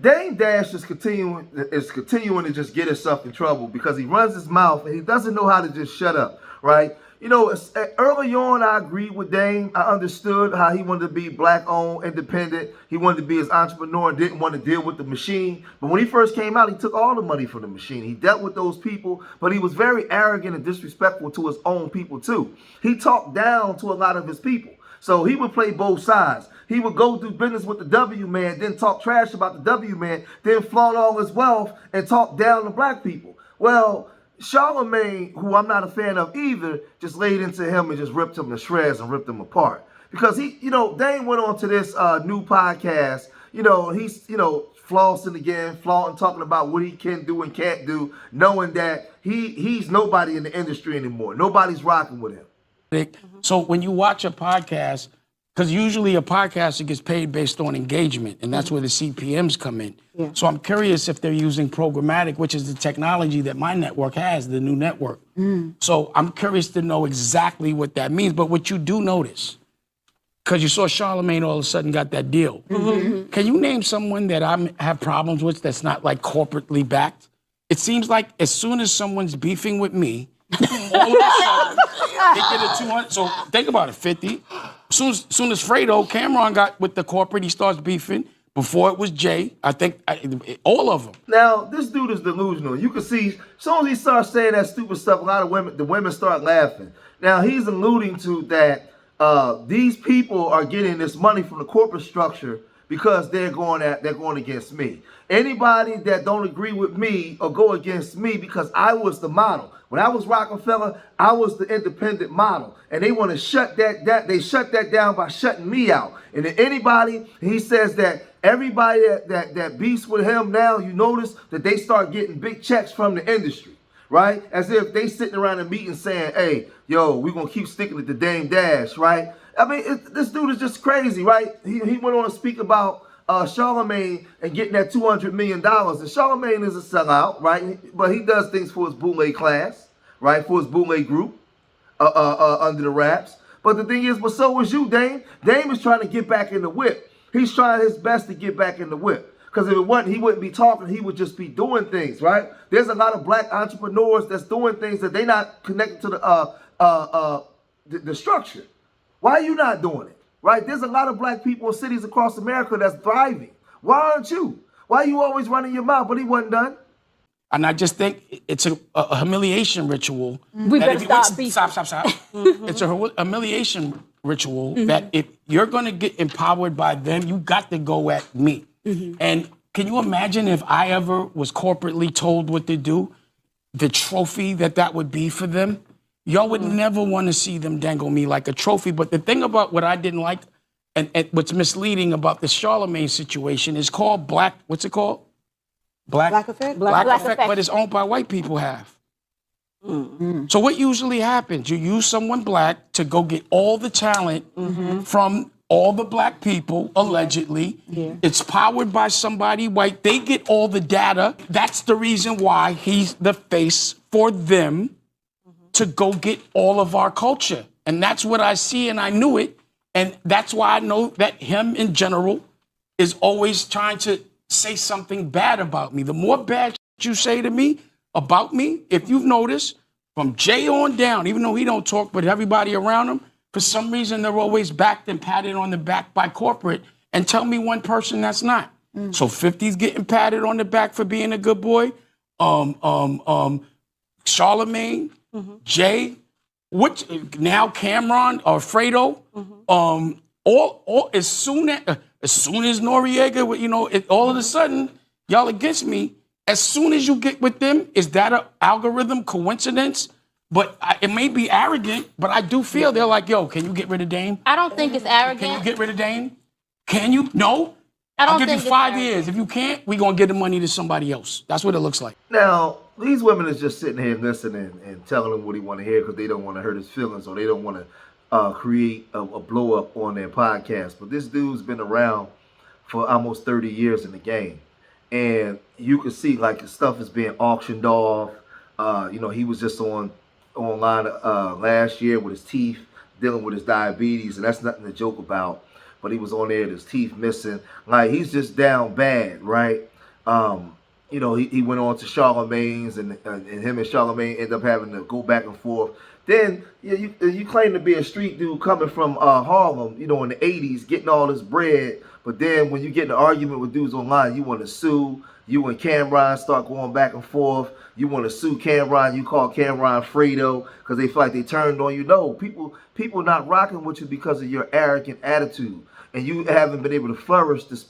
Dame Dash is continuing to just get himself in trouble because he runs his mouth and he doesn't know how to just shut up, right? You know, early on, I agreed with Dame. I understood how he wanted to be black-owned, independent. He wanted to be his entrepreneur and didn't want to deal with the machine. But when he first came out, he took all the money from the machine. He dealt with those people, but he was very arrogant and disrespectful to his own people, too. He talked down to a lot of his people. So he would play both sides. He would go do business with the W man, then talk trash about the W man, then flaunt all his wealth and talk down to black people. Well, Charlamagne, who I'm not a fan of either, just laid into him and just ripped him to shreds and ripped him apart. Because he, Dame went on to this new podcast, he's, flossing again, flaunting, talking about what he can do and can't do, knowing that he's nobody in the industry anymore. Nobody's rocking with him. So when you watch a podcast, because usually a podcaster gets paid based on engagement, and that's where the CPMs come in. Yeah. So I'm curious if they're using programmatic, which is the technology that my network has, the new network. So I'm curious to know exactly what that means. But what you do notice, because you saw Charlamagne all of a sudden got that deal. Can you name someone that I have problems with that's not like corporately backed? It seems like as soon as someone's beefing with me, all of a sudden, they get a 200. So think about it, 50. Soon as Fredo, Cameron got with the corporate, he starts beefing. Before it was Jay, I think all of them. Now, this dude is delusional. You can see, as soon as he starts saying that stupid stuff, a lot of the women start laughing. Now, he's alluding to that these people are getting this money from the corporate structure because they're going against me. Anybody that don't agree with me or go against me because I was the model. When I was Rockefeller, I was the independent model. And they want to shut that down. They shut that down by shutting me out. And then he says that everybody that beefs with him now, you notice that they start getting big checks from the industry, right? As if they sitting around a meeting saying, hey, yo, we're going to keep sticking to the Dame Dash, right? I mean, this dude is just crazy, right? He went on to speak about Charlamagne and getting that $200 million. And Charlamagne is a sellout, right? But he does things for his bootleg class, right? For his bootleg group under the wraps. But the thing is, but so was you, Dame. Dame is trying to get back in the whip. He's trying his best to get back in the whip. Because if it wasn't, he wouldn't be talking. He would just be doing things, right? There's a lot of black entrepreneurs that's doing things that they're not connected to the structure. Why are you not doing it? Right? There's a lot of black people in cities across America that's thriving. Why aren't you? Why are you always running your mouth? But he wasn't done. And I just think it's a humiliation ritual. We better stop beefing. Stop. It's a humiliation ritual that if you're going to get empowered by them, you got to go at me. And can you imagine if I ever was corporately told what to do, the trophy that would be for them? Y'all would never want to see them dangle me like a trophy. But the thing about what I didn't like and what's misleading about the Charlamagne situation is called black, what's it called? Black effect? Black effect, but it's owned by white people half. So what usually happens? You use someone black to go get all the talent from all the black people, allegedly. Yeah. It's powered by somebody white. They get all the data. That's the reason why he's the face for them to go get all of our culture. And that's what I see, and I knew it. And that's why I know that him in general is always trying to say something bad about me. The more bad you say to me, about me, if you've noticed, from Jay on down, even though he don't talk, but everybody around him, for some reason, they're always backed and patted on the back by corporate. And tell me one person that's not. So 50's getting patted on the back for being a good boy. Charlamagne, Jay, now Cameron or Fredo. All as soon as Noriega, all of a sudden, y'all against me. As soon as you get with them, is that an algorithm coincidence? But it may be arrogant, but I do feel they're like, yo, can you get rid of Dame? I don't think it's arrogant. Can you get rid of Dame? Can you? No? I'll give you 5 years. If you can't, we're going to give the money to somebody else. That's what it looks like. Now, these women is just sitting here listening and telling him what he want to hear because they don't want to hurt his feelings or they don't want to create a blow up on their podcast. But this dude's been around for almost 30 years in the game. And you can see like his stuff is being auctioned off. He was just online last year with his teeth, dealing with his diabetes, and that's nothing to joke about. But he was on there with his teeth missing. Like, he's just down bad, right? He went on to Charlamagne's, and him and Charlamagne end up having to go back and forth. Then you claim to be a street dude coming from Harlem, in the 80s, getting all this bread. But then when you get in an argument with dudes online, you want to sue. You and Cameron start going back and forth. You want to sue Cameron. You call Cameron Fredo because they feel like they turned on you. No, people not rocking with you because of your arrogant attitude. And you haven't been able to flourish this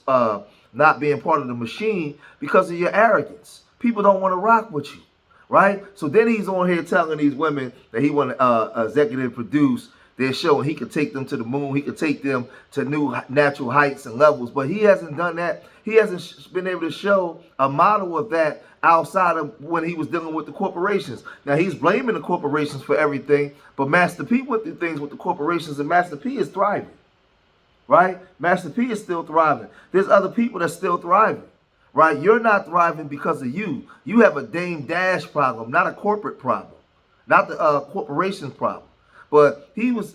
not being part of the machine because of your arrogance. People don't want to rock with you, right? So then he's on here telling these women that he want to executive produce their show, and he could take them to the moon. He could take them to new natural heights and levels. But he hasn't done that. He hasn't been able to show a model of that outside of when he was dealing with the corporations. Now, he's blaming the corporations for everything, but Master P went through things with the corporations, and Master P is thriving, right? Master P is still thriving. There's other people that's still thriving, right? You're not thriving because of you. You have a Dame Dash problem, not a corporate problem, not the corporation problem. But he was,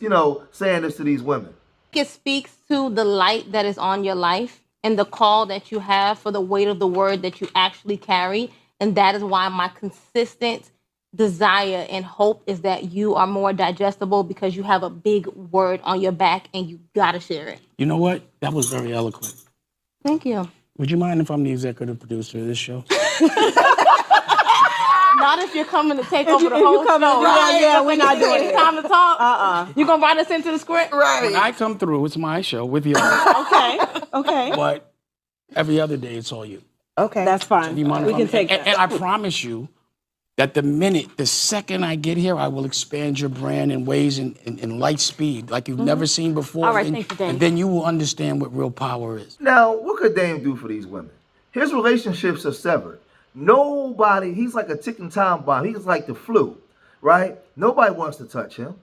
saying this to these women. It speaks to the light that is on your life and the call that you have for the weight of the word that you actually carry. And that is why my consistent desire and hope is that you are more digestible because you have a big word on your back and you got to share it. You know what? That was very eloquent. Thank you. Would you mind if I'm the executive producer of this show? Not if you're coming to take over the whole show. Right? Yeah, we're not doing it. It's time to talk. You gonna write us into the script? Right. When I come through, it's my show with you. Okay. But every other day, it's all you. Okay. That's fine. Do you mind We if can I'm- take and, that. and I promise you that the second I get here, I will expand your brand in ways in light speed like you've never seen before. All right, and, thank you, Dame. and then you will understand what real power is. Now, what could Dame do for these women? His relationships are severed. Nobody, he's like a ticking time bomb. He's like the flu, right? Nobody wants to touch him.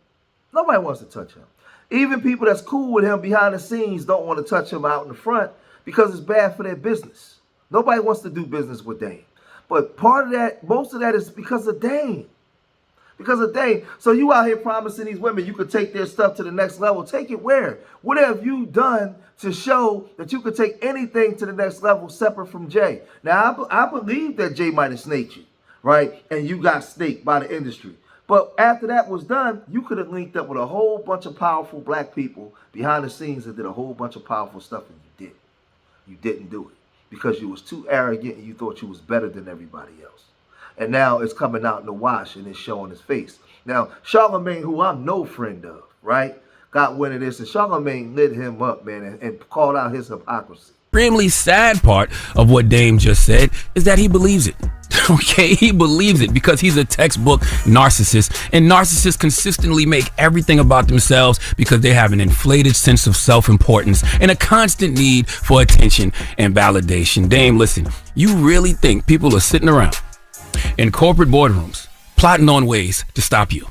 Nobody wants to touch him. Even people that's cool with him behind the scenes don't want to touch him out in the front because it's bad for their business. Nobody wants to do business with Dame. But part of that, most of that is because of Dame. Because of Dame. So you out here promising these women you could take their stuff to the next level. Take it where? What have you done to show that you could take anything to the next level separate from Jay? Now, I believe that Jay might have snaked you, right? And you got snaked by the industry. But after that was done, you could have linked up with a whole bunch of powerful black people behind the scenes that did a whole bunch of powerful stuff, and you didn't. You didn't do it because you was too arrogant and you thought you was better than everybody else. And now it's coming out in the wash and it's showing his face. Now, Charlamagne, who I'm no friend of, right, got wind of this, and Charlamagne lit him up, man, and called out his hypocrisy. Extremely sad part of what Dame just said is that he believes it. Okay, he believes it because he's a textbook narcissist, and narcissists consistently make everything about themselves because they have an inflated sense of self-importance and a constant need for attention and validation. Dame, listen, you really think people are sitting around in corporate boardrooms plotting on ways to stop you?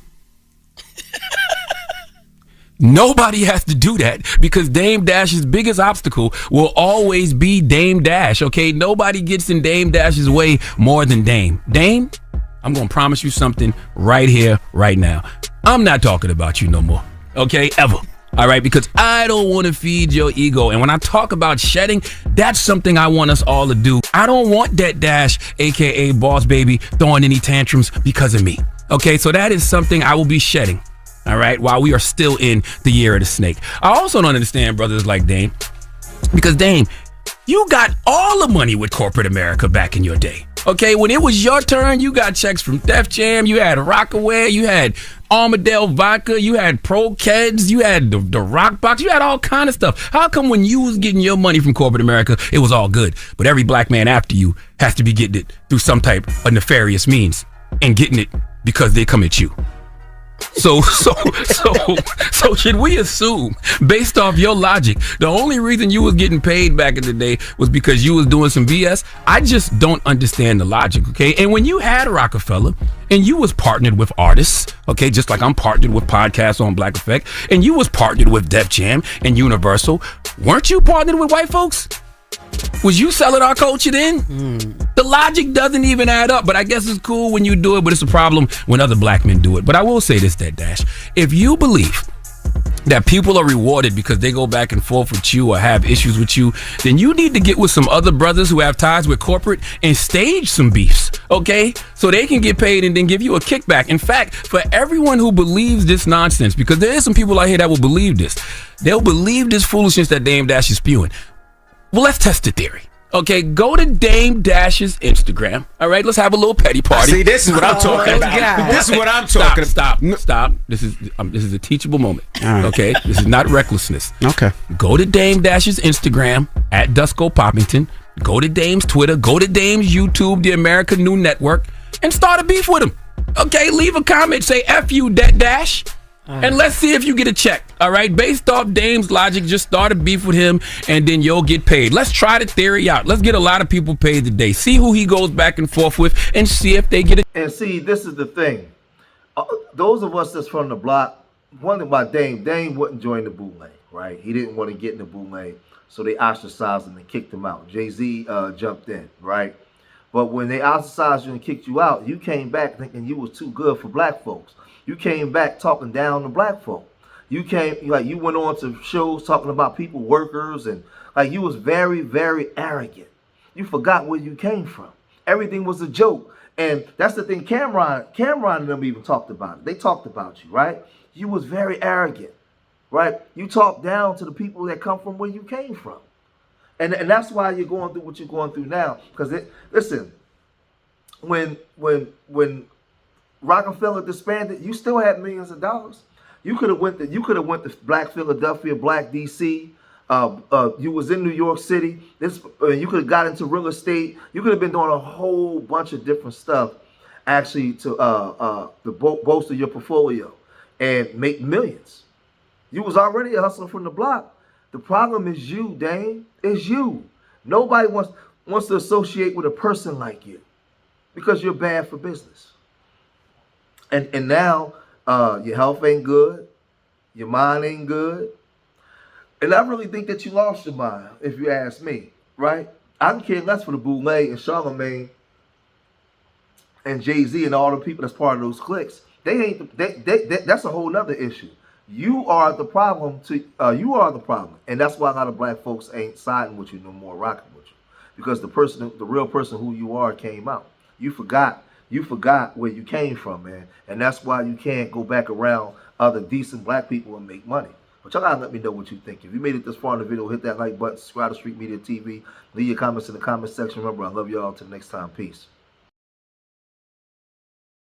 Nobody has to do that because Dame Dash's biggest obstacle will always be Dame Dash, okay? Nobody gets in Dame Dash's way more than Dame. Dame, I'm going to promise you something right here, right now. I'm not talking about you no more, okay? Ever. All right, because I don't want to feed your ego. And when I talk about shedding, that's something I want us all to do. I don't want that Dash, aka Boss Baby, throwing any tantrums because of me. Okay, so that is something I will be shedding. All right, while we are still in the year of the snake. I also don't understand brothers like Dame, because Dame, you got all the money with corporate America back in your day. Okay, when it was your turn, you got checks from Def Jam, you had Rockaway, you had Armadale Vodka, you had Pro Keds, you had the Rock Box, you had all kind of stuff. How come when you was getting your money from corporate America, it was all good, but every black man after you has to be getting it through some type of nefarious means and getting it because they come at you? So should we assume, based off your logic, the only reason you was getting paid back in the day was because you was doing some BS? I just don't understand the logic, okay? And when you had Rockefeller and you was partnered with artists, okay, just like I'm partnered with podcasts on Black Effect, and you was partnered with Def Jam and Universal, weren't you partnered with white folks? Was you selling our culture then? The logic doesn't even add up, but I guess it's cool when you do it, but it's a problem when other black men do it. But I will say this, that Dash, if you believe that people are rewarded because they go back and forth with you or have issues with you, then you need to get with some other brothers who have ties with corporate and stage some beefs, okay? So they can get paid and then give you a kickback. In fact, for everyone who believes this nonsense, because there is some people out here that will believe this, they'll believe this foolishness that Dame Dash is spewing. Well, let's test the theory. Okay, go to Dame Dash's Instagram. All right, let's have a little petty party. See, this is what I'm talking about. This is what I'm talking about. Stop. This is a teachable moment. Okay, this is not recklessness. Okay. Go to Dame Dash's Instagram at Dusko Poppington. Go to Dame's Twitter. Go to Dame's YouTube, the American New Network, and start a beef with him. Okay, leave a comment. Say F you, Dash. And let's see if you get a check. All right, based off Dame's logic, just start a beef with him and then you'll get paid. Let's try the theory out. Let's get a lot of people paid today. See who he goes back and forth with and see if they get it. And see, this is the thing. Those of us that's from the block, one thing about Dame wouldn't join the bootleg, right? He didn't want to get in the bootleg, so they ostracized him and kicked him out. Jay-Z jumped in, right? But when they ostracized you and kicked you out, you came back thinking you was too good for black folks. You came back talking down to black folk. You went on to shows talking about people, workers, and like you was very, very arrogant. You forgot where you came from. Everything was a joke. And that's the thing, Cameron and them even talked about it. They talked about you, right? You was very arrogant, right? You talked down to the people that come from where you came from. And that's why you're going through what you're going through now. Because listen, when Rockefeller disbanded, you still had millions of dollars. You could have went to Black Philadelphia, Black DC. You was in New York City. You could have got into real estate. You could have been doing a whole bunch of different stuff, actually, to bolster your portfolio and make millions. You was already a hustler from the block. The problem is you, Dame. It's you. Nobody wants to associate with a person like you because you're bad for business. And now your health ain't good, your mind ain't good, and I really think that you lost your mind, if you ask me, right? I can care less for the bootleg and Charlamagne and Jay-Z and all the people that's part of those cliques. That's a whole nother issue. You are the problem. You are the problem, and that's why a lot of black folks ain't siding with you no more, rocking with you, because the real person who you are came out. You forgot where you came from, man. And that's why you can't go back around other decent black people and make money. But y'all gotta let me know what you think. If you made it this far in the video, hit that like button, subscribe to Street Media TV, leave your comments in the comment section. Remember, I love y'all. Till next time. Peace.